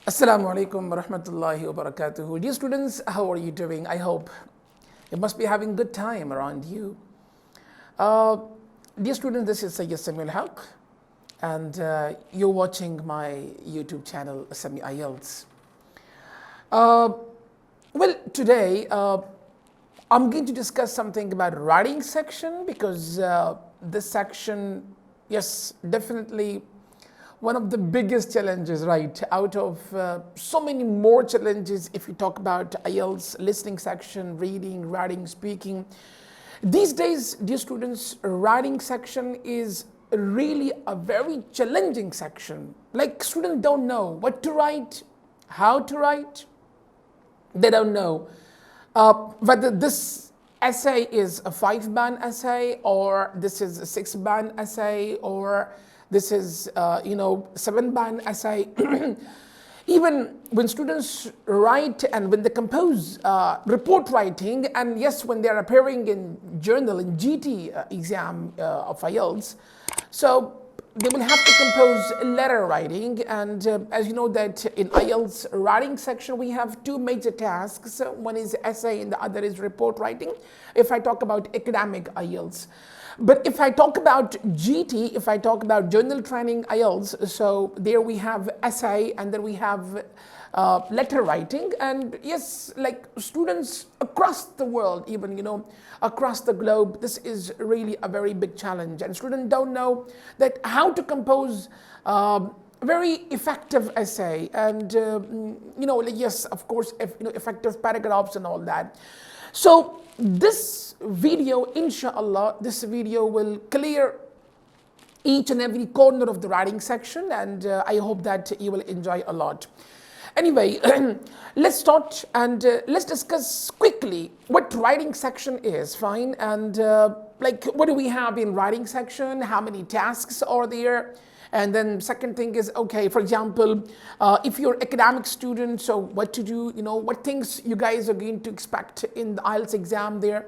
Assalamu alaikum wa rahmatullahi wa barakatuhu. Dear students, how are you doing? I hope you must be having good time around you. Dear students, this is Syed Sami IELTS, and you're watching my YouTube channel, Sami IELTS. Well, today I'm going to discuss something about writing section, because this section, yes, definitely one of the biggest challenges, right? Out of so many more challenges, if you talk about IELTS, listening section, reading, writing, speaking. These days, dear students, writing section is really a very challenging section. Like, students don't know what to write, how to write. They don't know whether this essay is a 5-band essay, or this is a 6-band essay, or this is 7-band essay. Even when students write and when they compose report writing, and yes, when they're appearing in journal, in GT exam of IELTS, so they will have to compose letter writing. And as you know that in IELTS writing section, we have two major tasks. One is essay and the other is report writing, if I talk about academic IELTS. But if I talk about GT, if I talk about journal training IELTS, so there we have essay and then we have letter writing. And yes, like students across the world, even across the globe, this is really a very big challenge, and students don't know that how to compose very effective essay, and yes, of course, effective paragraphs and all that. So this video, inshallah, this video will clear each and every corner of the writing section, and I hope that you will enjoy a lot. Anyway, let's start and let's discuss quickly what writing section is, fine, and like what do we have in writing section, how many tasks are there. And then second thing is, okay, for example, if you're academic student, so what to do, what things you guys are going to expect in the IELTS exam there.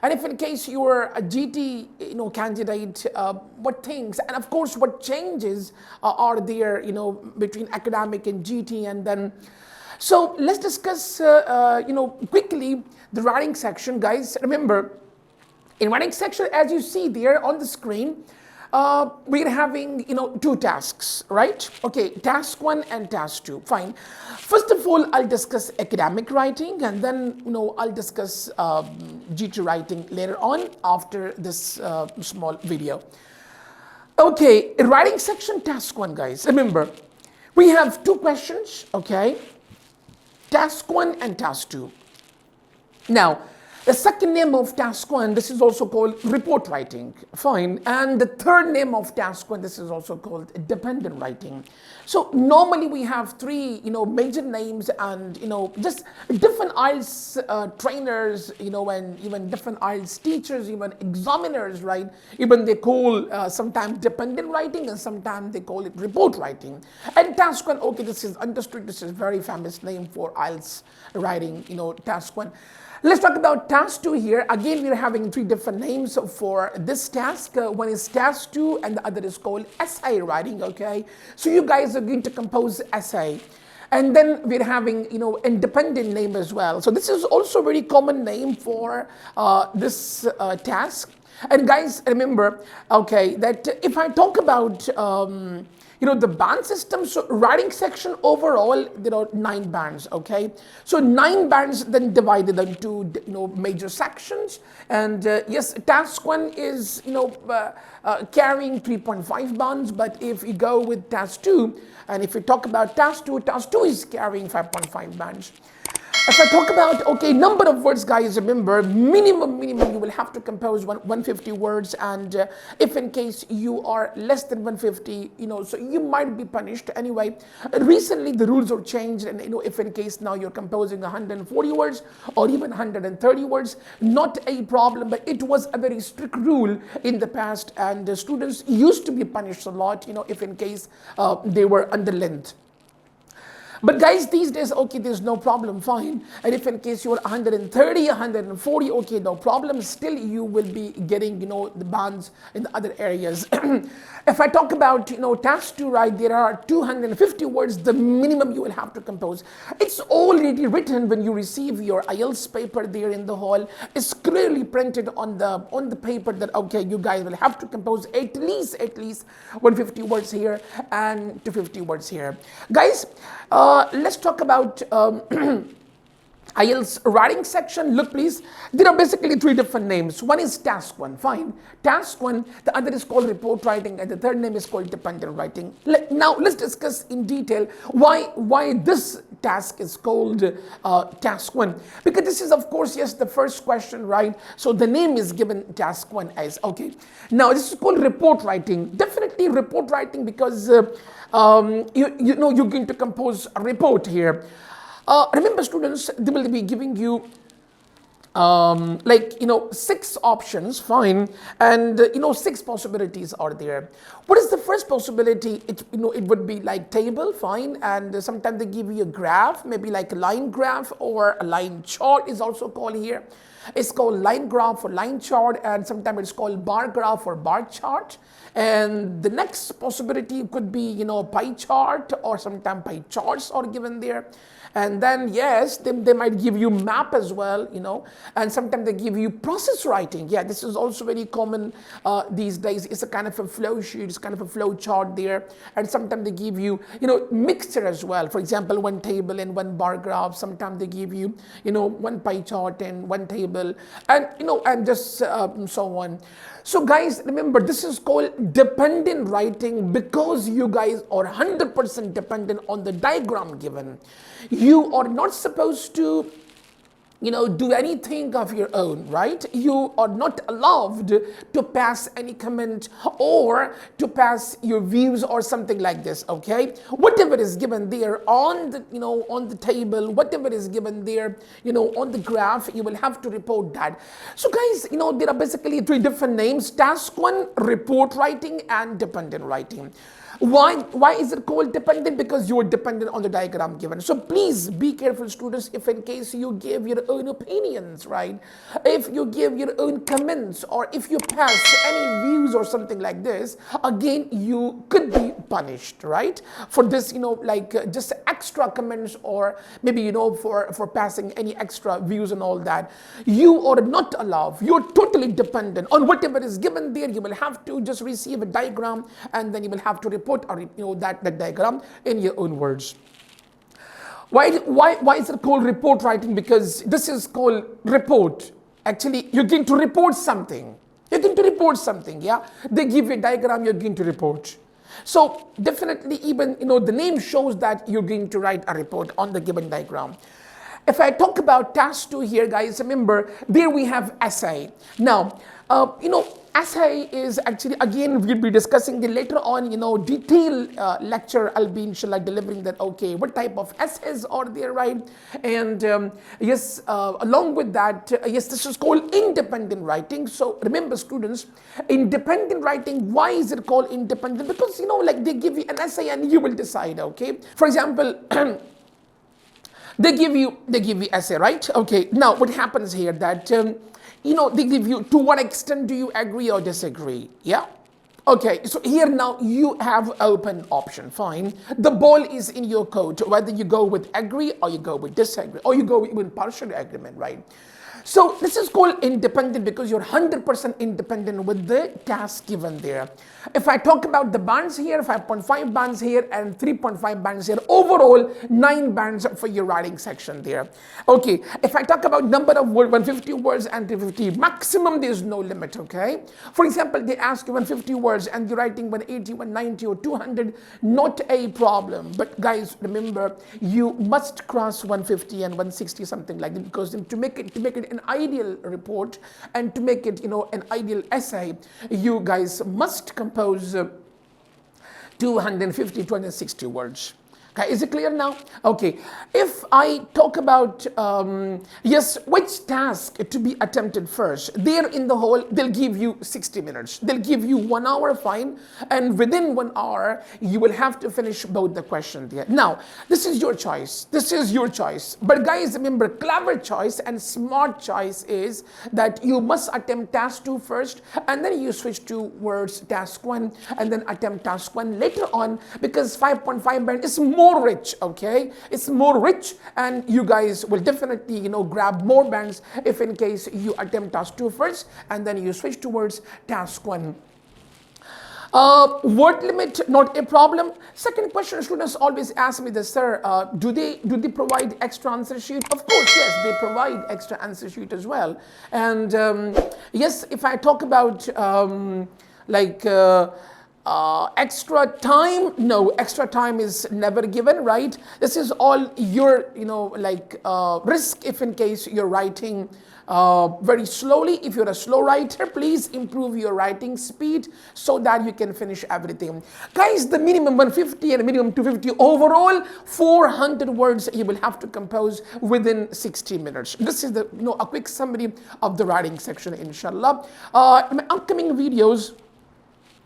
And if in case you're a GT, candidate, what things, and of course, what changes are there, between academic and GT. And then, so let's discuss, quickly the writing section, guys. Remember, in writing section, as you see there on the screen, we're having, two tasks, right? Okay, task 1 and task 2, fine. First of all, I'll discuss academic writing, and then, I'll discuss GT writing later on after this small video. Okay, writing section, task 1, guys. Remember, we have two questions, okay? Task 1 and task 2. Now, the second name of task 1, this is also called report writing, fine. And the third name of task 1, this is also called dependent writing. So normally we have three, major names, and, just different IELTS trainers, and even different IELTS teachers, even examiners, right? Even they call sometimes dependent writing, and sometimes they call it report writing. And task 1, okay, this is understood, this is a very famous name for IELTS writing, task 1. Let's talk about task 2 here. Again, we're having three different names for this task. One is task 2 and the other is called essay writing, okay? So you guys are going to compose essay. And then we're having, independent name as well. So this is also a very common name for this task. And guys, remember, okay, that if I talk about the band system, so writing section overall, there are 9 bands, okay? So 9 bands then divided into, major sections. And yes, task 1 is, carrying 3.5 bands, but if you go with task 2, and if we talk about task 2 is carrying 5.5 bands. If I talk about, okay, number of words, guys, remember, minimum, you will have to compose 150 words. And if in case you are less than 150, so you might be punished. Anyway, recently the rules are changed. And, if in case now you're composing 140 words or even 130 words, not a problem. But it was a very strict rule in the past. And students used to be punished a lot, if in case they were under length. But guys, these days, okay, there's no problem, fine. And if in case you're 130, 140, okay, no problem. Still, you will be getting, the bands in the other areas. If I talk about, task 2, right, there are 250 words, the minimum you will have to compose. It's already written when you receive your IELTS paper there in the hall. It's clearly printed on the paper that, okay, you guys will have to compose at least 150 words here and 250 words here. Guys, let's talk about IELTS writing section. Look, please, there are basically 3 different names. One is task 1, fine. Task 1, the other is called report writing, and the third name is called dependent writing. Now, let's discuss in detail why this task is called task 1. Because this is, of course, yes, the first question, right? So the name is given task 1 as, okay. Now, this is called report writing. Definitely report writing because, you're going to compose a report here. Remember, students, they will be giving you 6 options, fine, and 6 possibilities are there. What is the first possibility? It would be like table, fine, and sometimes they give you a graph, maybe like a line graph or a line chart is also called here. It's called line graph or line chart, and sometimes it's called bar graph or bar chart. And the next possibility could be, pie chart, or sometimes pie charts are given there. And then, yes, they might give you map as well, and sometimes they give you process writing. Yeah, this is also very common these days. It's a kind of a flow sheet, it's kind of a flow chart there. And sometimes they give you, mixture as well. For example, one table and one bar graph. Sometimes they give you, one pie chart and one table, and, and just so on. So guys, remember, this is called dependent writing because you guys are 100% dependent on the diagram given. You are not supposed to do anything of your own, right? You are not allowed to pass any comment or to pass your views or something like this, okay? Whatever is given there on the, on the table, whatever is given there, on the graph, you will have to report that. So guys, there are basically 3 different names: task 1, report writing, and dependent writing. Why is it called dependent? Because you are dependent on the diagram given. So please be careful, students, if in case you give your own opinions, right? If you give your own comments, or if you pass any views or something like this, again, you could be punished, right? For this, just extra comments, or maybe, for passing any extra views and all that. You are not allowed. You're totally dependent on whatever is given there. You will have to just receive a diagram, and then you will have to report that diagram in your own words. Why is it called report writing? Because this is called report. Actually, you're going to report something. You're going to report something, yeah? They give you a diagram, you're going to report. So definitely, even the name shows that you're going to write a report on the given diagram. If I talk about task 2 here, guys, remember, there we have essay. Now, essay is actually, again, we'll be discussing it later on, detailed lecture I'll be inshallah delivering that, okay, what type of essays are there, right? And yes, along with that, yes, this is called independent writing. So remember, students, independent writing, why is it called independent? Because, they give you an essay and you will decide, okay? For example, they give you essay, right? Okay, now what happens here that, they give you, to what extent do you agree or disagree? Yeah? Okay, so here now you have open option, fine. The ball is in your court, whether you go with agree or you go with disagree, or you go with partial agreement, right? So this is called independent because you're 100% independent with the task given there. If I talk about the bands here, 5.5 bands here and 3.5 bands here, overall 9 bands for your writing section there. Okay, if I talk about number of words, 150 words and 250, maximum there's no limit, okay? For example, they ask you 150 words and you're writing 180, 190 or 200, not a problem. But guys, remember, you must cross 150 and 160, something like that, because to make it an ideal report and to make it, an ideal essay, you guys must compose 250, 260 words. Okay, is it clear now? Okay, if I talk about, yes, which task to be attempted first, there in the whole, they'll give you 60 minutes. They'll give you 1 hour, fine, and within 1 hour, you will have to finish both the questions. Yeah. Now, this is your choice. This is your choice. But guys, remember, clever choice and smart choice is that you must attempt task 2 first, and then you switch towards task 1, and then attempt task 1 later on, because 5.5 band is more rich, okay? It's more rich, and you guys will definitely, grab more bands if in case you attempt task 2 first, and then you switch towards task 1. Word limit, not a problem. Second question, students always ask me this, sir, do they provide extra answer sheet? Of course, yes, they provide extra answer sheet as well. And yes, if I talk about extra time, no, extra time is never given, right? This is all your, risk if in case you're writing very slowly. If you're a slow writer, please improve your writing speed so that you can finish everything. Guys, the minimum 150 and minimum 250, overall 400 words you will have to compose within 60 minutes. This is the, a quick summary of the writing section, inshallah. In my upcoming videos,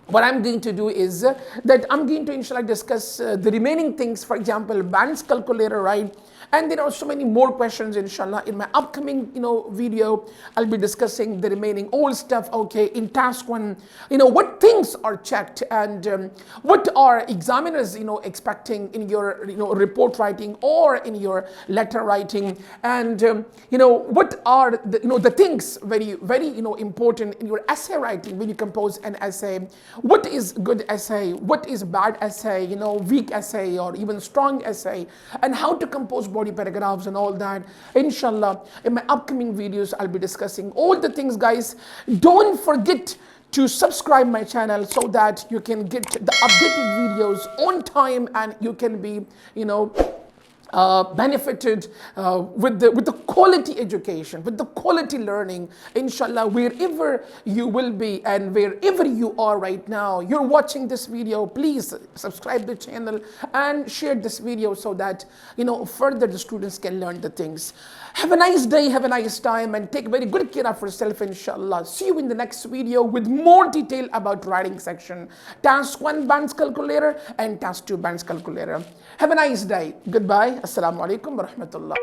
what I'm going to do is that I'm going to inshallah discuss the remaining things, for example, bands calculator, right? And there are so many more questions, inshallah. In my upcoming, video, I'll be discussing the remaining old stuff, okay, in task 1, what things are checked and what are examiners, expecting in your, report writing or in your letter writing, and, what are the, the things very, very, important in your essay writing when you compose an essay. What is good essay? What is bad essay? Weak essay or even strong essay, and how to compose body paragraphs and all that. Inshallah, in my upcoming videos, I'll be discussing all the things, guys. Don't forget to subscribe my channel so that you can get the updated videos on time and you can be, benefited with the quality education, with the quality learning, inshallah, wherever you will be and wherever you are right now. You're watching this video, please subscribe the channel and share this video so that, further the students can learn the things. Have a nice day, have a nice time, and take very good care of yourself, inshallah. See you in the next video with more detail about writing section. Task 1 bands calculator and task 2 bands calculator. Have a nice day. Goodbye. Assalamu alaikum wa rahmatullah.